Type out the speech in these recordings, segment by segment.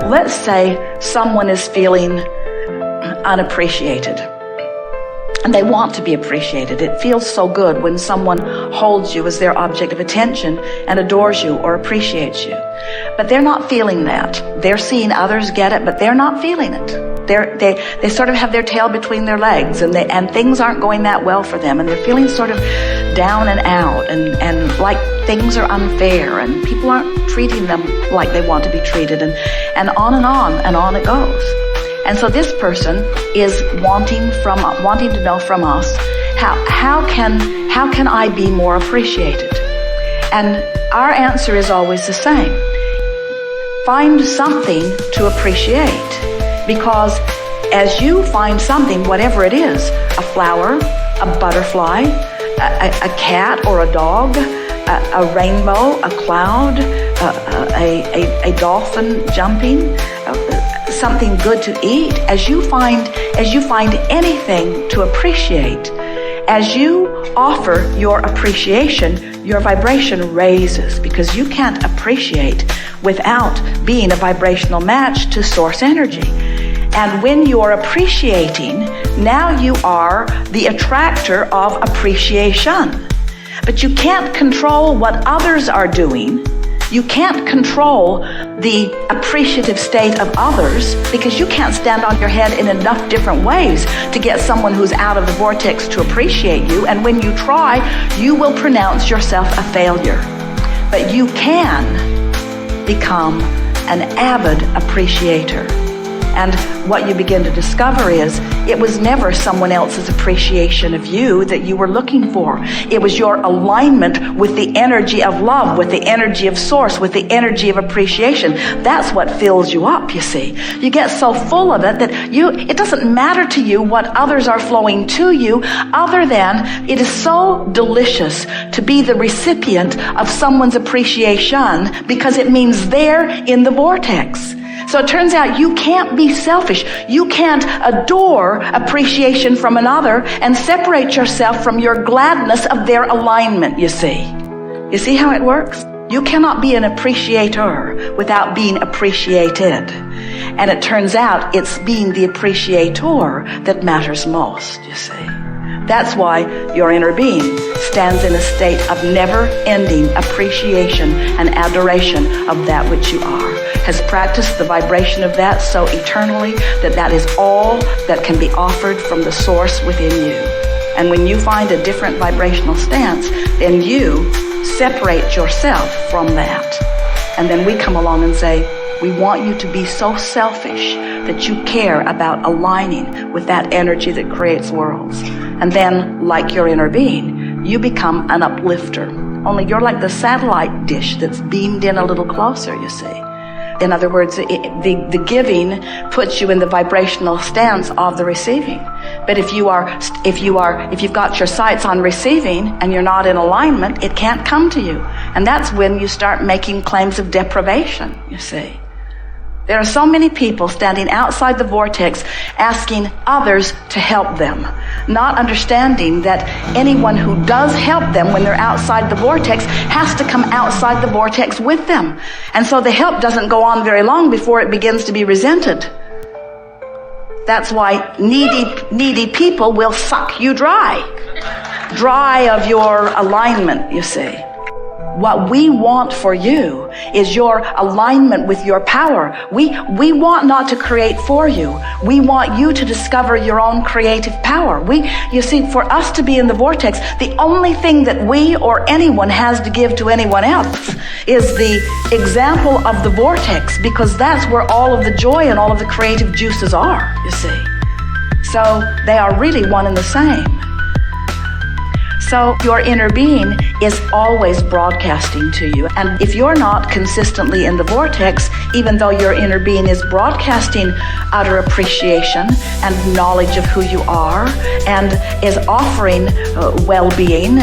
Let's say someone is feeling unappreciated and they want to be appreciated. It feels so good when someone holds you as their object of attention and adores you or appreciates you. But they're not feeling that. They're seeing others get it, but they're not feeling it. They sort of have their tail between their legs, and things aren't going that well for them, and they're feeling sort of down and out, and like things are unfair, and people aren't treating them like they want to be treated, and on it goes. And so this person is wanting to know from us, how can I be more appreciated? And our answer is always the same. Find something to appreciate, because as you find something, whatever it is, a flower, a butterfly, a cat or a dog, a rainbow, a cloud, a dolphin jumping, something good to eat, as you find anything to appreciate, as you offer your appreciation, your vibration raises, because you can't appreciate without being a vibrational match to source energy. And when you're appreciating, now you are the attractor of appreciation. But you can't control what others are doing. You can't control the appreciative state of others, because you can't stand on your head in enough different ways to get someone who's out of the vortex to appreciate you. And when you try, you will pronounce yourself a failure. But you can become an avid appreciator. And what you begin to discover is it was never someone else's appreciation of you that you were looking for. It was your alignment with the energy of love, with the energy of source, with the energy of appreciation. That's what fills you up, you see. You get so full of it that it doesn't matter to you what others are flowing to you, other than it is so delicious to be the recipient of someone's appreciation, because it means they're in the vortex. So it turns out you can't be selfish. You can't adore appreciation from another and separate yourself from your gladness of their alignment, you see. You see how it works? You cannot be an appreciator without being appreciated. And it turns out it's being the appreciator that matters most, you see. That's why your inner being stands in a state of never-ending appreciation and adoration of that which you are, has practiced the vibration of that so eternally that is all that can be offered from the source within you. And when you find a different vibrational stance, then you separate yourself from that. And then we come along and say, we want you to be so selfish that you care about aligning with that energy that creates worlds. And then, like your inner being, you become an uplifter. Only you're like the satellite dish that's beamed in a little closer, you see. In other words, the giving puts you in the vibrational stance of the receiving. But if you've got your sights on receiving and you're not in alignment, it can't come to you. And that's when you start making claims of deprivation, you see. There are so many people standing outside the vortex asking others to help them, not understanding that anyone who does help them when they're outside the vortex has to come outside the vortex with them. And so the help doesn't go on very long before it begins to be resented. That's why needy people will suck you dry of your alignment, you see. What we want for you is your alignment with your power. We want not to create for you. We want you to discover your own creative power. You see, for us to be in the vortex, the only thing that we or anyone has to give to anyone else is the example of the vortex, because that's where all of the joy and all of the creative juices are, you see. So they are really one and the same. So your inner being is always broadcasting to you. And if you're not consistently in the vortex, even though your inner being is broadcasting utter appreciation and knowledge of who you are and is offering well-being,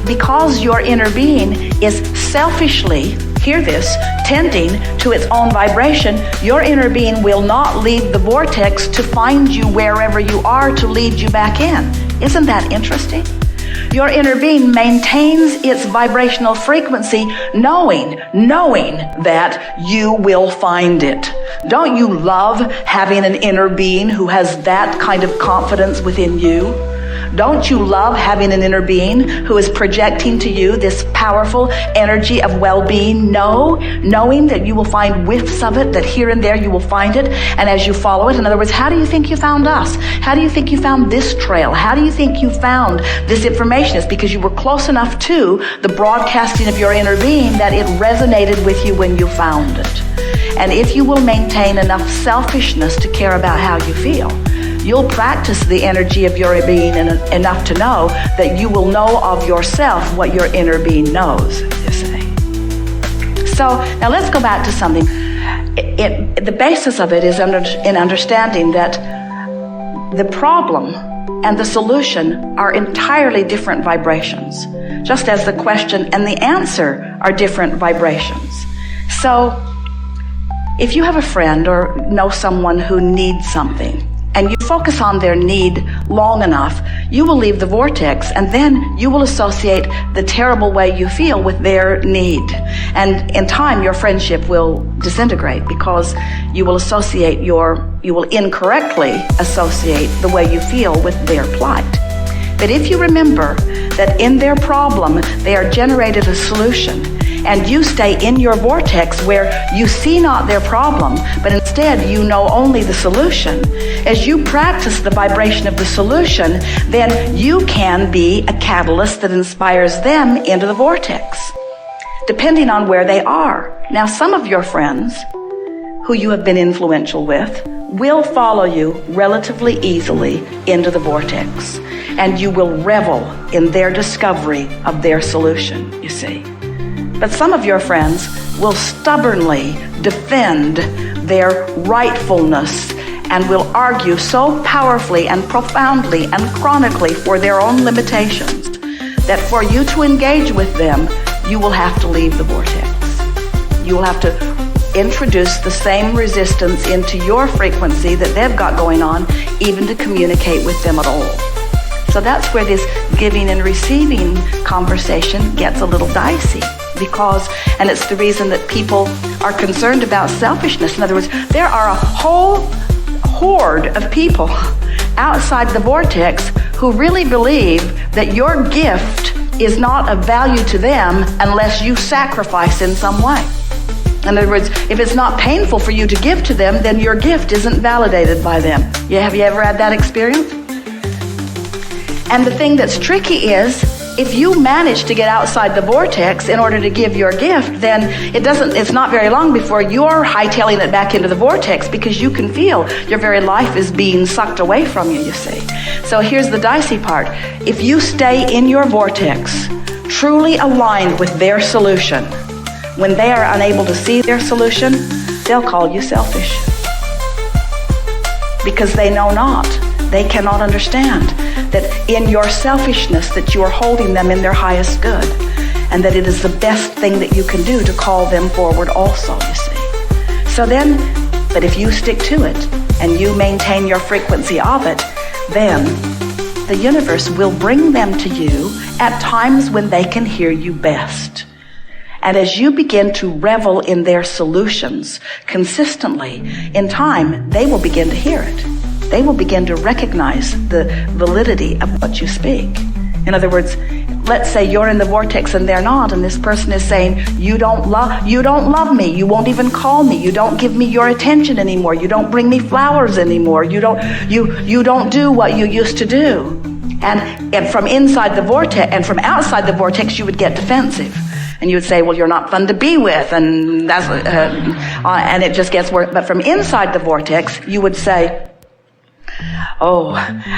because your inner being is selfishly, hear this, tending to its own vibration, your inner being will not leave the vortex to find you wherever you are to lead you back in. Isn't that interesting? Your inner being maintains its vibrational frequency knowing that you will find it. Don't you love having an inner being who has that kind of confidence within you? Don't you love having an inner being who is projecting to you this powerful energy of well-being, knowing that you will find whiffs of it, that here and there you will find it, and as you follow it, in other words, how do you think you found us? How do you think you found this trail? How do you think you found this information? It's because you were close enough to the broadcasting of your inner being that it resonated with you when you found it. And if you will maintain enough selfishness to care about how you feel, you'll practice the energy of your being enough to know that you will know of yourself what your inner being knows, you see. So now let's go back to something. The basis of it is in understanding that the problem and the solution are entirely different vibrations, just as the question and the answer are different vibrations. So if you have a friend or know someone who needs something, and you focus on their need long enough, you will leave the vortex, and then you will associate the terrible way you feel with their need. And in time, your friendship will disintegrate because you will incorrectly associate the way you feel with their plight. But if you remember that in their problem, they are generated a solution, and you stay in your vortex where you see not their problem, but instead you know only the solution. As you practice the vibration of the solution, then you can be a catalyst that inspires them into the vortex, depending on where they are. Now, some of your friends who you have been influential with will follow you relatively easily into the vortex, and you will revel in their discovery of their solution, you see. But some of your friends will stubbornly defend their rightfulness and will argue so powerfully and profoundly and chronically for their own limitations that for you to engage with them, you will have to leave the vortex. You will have to introduce the same resistance into your frequency that they've got going on, even to communicate with them at all. So that's where this giving and receiving conversation gets a little dicey. And it's the reason that people are concerned about selfishness. In other words, there are a whole horde of people outside the vortex who really believe that your gift is not of value to them unless you sacrifice in some way. In other words, if it's not painful for you to give to them, then your gift isn't validated by them. Have you ever had that experience? And the thing that's tricky is, if you manage to get outside the vortex in order to give your gift, then it's not very long before you're hightailing it back into the vortex, because you can feel your very life is being sucked away from you, you see. So here's the dicey part. If you stay in your vortex, truly aligned with their solution, when they are unable to see their solution, they'll call you selfish. Because they know not. They cannot understand that in your selfishness that you are holding them in their highest good, and that it is the best thing that you can do to call them forward also, you see. So then, but if you stick to it and you maintain your frequency of it, then the universe will bring them to you at times when they can hear you best. And as you begin to revel in their solutions consistently, in time, they will begin to hear it. They will begin to recognize the validity of what you speak. In other words, let's say you're in the vortex and they're not, and this person is saying, you don't love me, you won't even call me, you don't give me your attention anymore, you don't bring me flowers anymore, you don't do what you used to do. And from inside the vortex and from outside the vortex, you would get defensive. And you would say, well, you're not fun to be with, and that's and it just gets worse. But from inside the vortex, you would say, oh,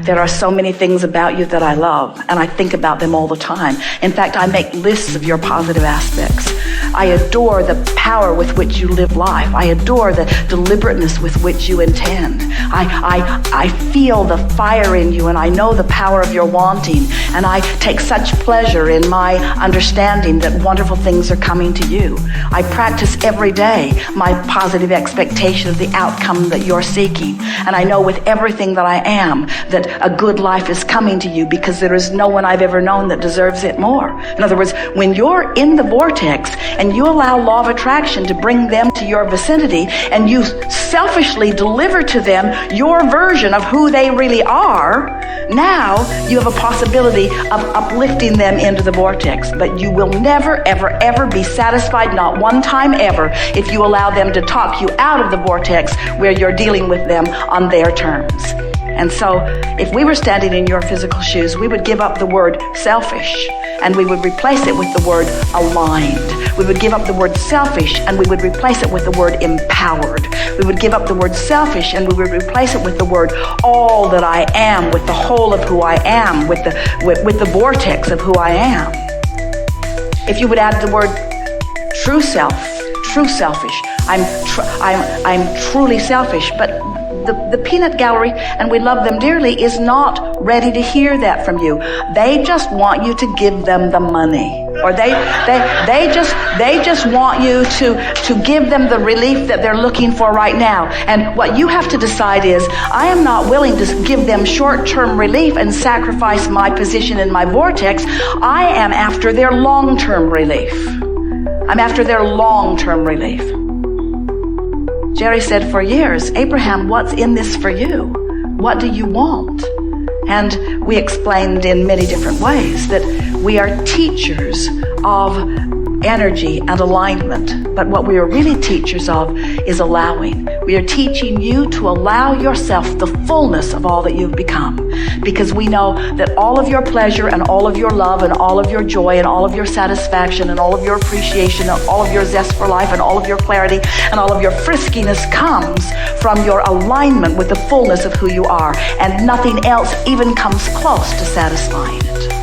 there are so many things about you that I love, and I think about them all the time. In fact, I make lists of your positive aspects. I adore the power with which you live life. I adore the deliberateness with which you intend. I feel the fire in you, and I know the power of your wanting, and I take such pleasure in my understanding that wonderful things are coming to you. I practice every day my positive expectation of the outcome that you're seeking, and I know with everything that I I am, that a good life is coming to you because there is no one I've ever known that deserves it more. In other words, when you're in the vortex and you allow law of attraction to bring them to your vicinity and you selfishly deliver to them your version of who they really are, now you have a possibility of uplifting them into the vortex. But you will never, ever, ever be satisfied, not one time ever, if you allow them to talk you out of the vortex where you're dealing with them on their terms. And so if we were standing in your physical shoes, we would give up the word selfish and we would replace it with the word aligned. We would give up the word selfish and we would replace it with the word empowered. We would give up the word selfish and we would replace it with the word all that I am, with the whole of who I am, with the vortex of who I am. If you would add the word true self, true selfish, I'm truly selfish, but the peanut gallery, and we love them dearly, is not ready to hear that from you. They just want you to give them the money. Or they just want you to give them the relief that they're looking for right now. And what you have to decide is, I am not willing to give them short-term relief and sacrifice my position in my vortex. I am after their long-term relief. I'm after their long-term relief. Jerry said for years, Abraham, what's in this for you? What do you want? And we explained in many different ways that we are teachers of energy and alignment. But what we are really teachers of is allowing. We are teaching you to allow yourself the fullness of all that you've become. Because we know that all of your pleasure and all of your love and all of your joy and all of your satisfaction and all of your appreciation and all of your zest for life and all of your clarity and all of your friskiness comes from your alignment with the fullness of who you are. And nothing else even comes close to satisfying it.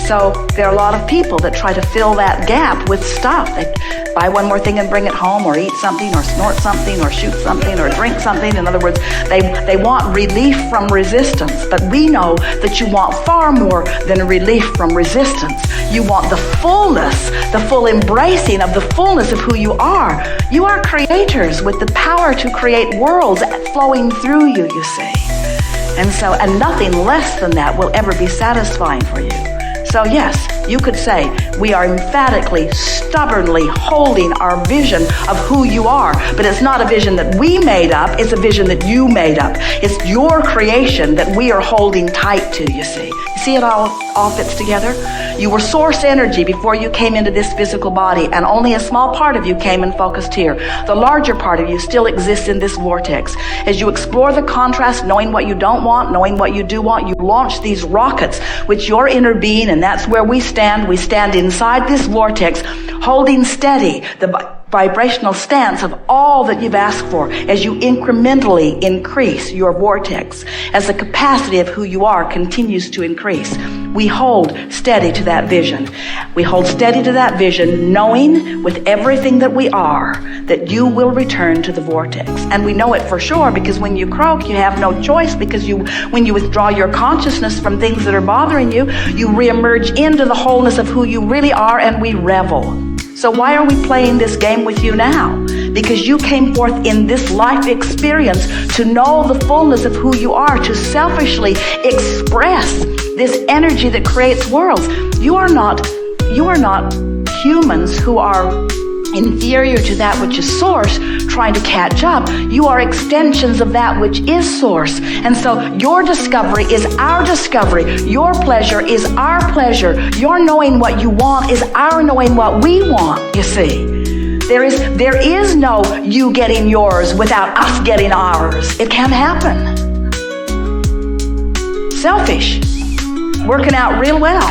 So there are a lot of people that try to fill that gap with stuff. They buy one more thing and bring it home, or eat something, or snort something, or shoot something, or drink something. In other words, they want relief from resistance. But we know that you want far more than relief from resistance. You want the fullness, the full embracing of the fullness of who you are. You are creators with the power to create worlds flowing through you, you see. And nothing less than that will ever be satisfying for you. So yes, you could say we are emphatically, stubbornly holding our vision of who you are. But it's not a vision that we made up, it's a vision that you made up. It's your creation that we are holding tight to, you see. You see it all fits together? You were source energy before you came into this physical body, and only a small part of you came and focused here. The larger part of you still exists in this vortex. As you explore the contrast, knowing what you don't want, knowing what you do want, you launch these rockets, which your inner being, and that's where we stand. We stand inside this vortex, holding steady the vibrational stance of all that you've asked for as you incrementally increase your vortex. As the capacity of who you are continues to increase, we hold steady to that vision. We hold steady to that vision, knowing with everything that we are that you will return to the vortex. And we know it for sure because when you croak, you have no choice, because when you withdraw your consciousness from things that are bothering you, you reemerge into the wholeness of who you really are, and we revel. So why are we playing this game with you now? Because you came forth in this life experience to know the fullness of who you are, to selfishly express this energy that creates worlds. You are not humans who are inferior to that which is source, trying to catch up. You are extensions of that which is source. And so your discovery is our discovery. Your pleasure is our pleasure. Your knowing what you want is our knowing what we want, you see. There is no you getting yours without us getting ours. It can't happen. Selfish. Working out real well.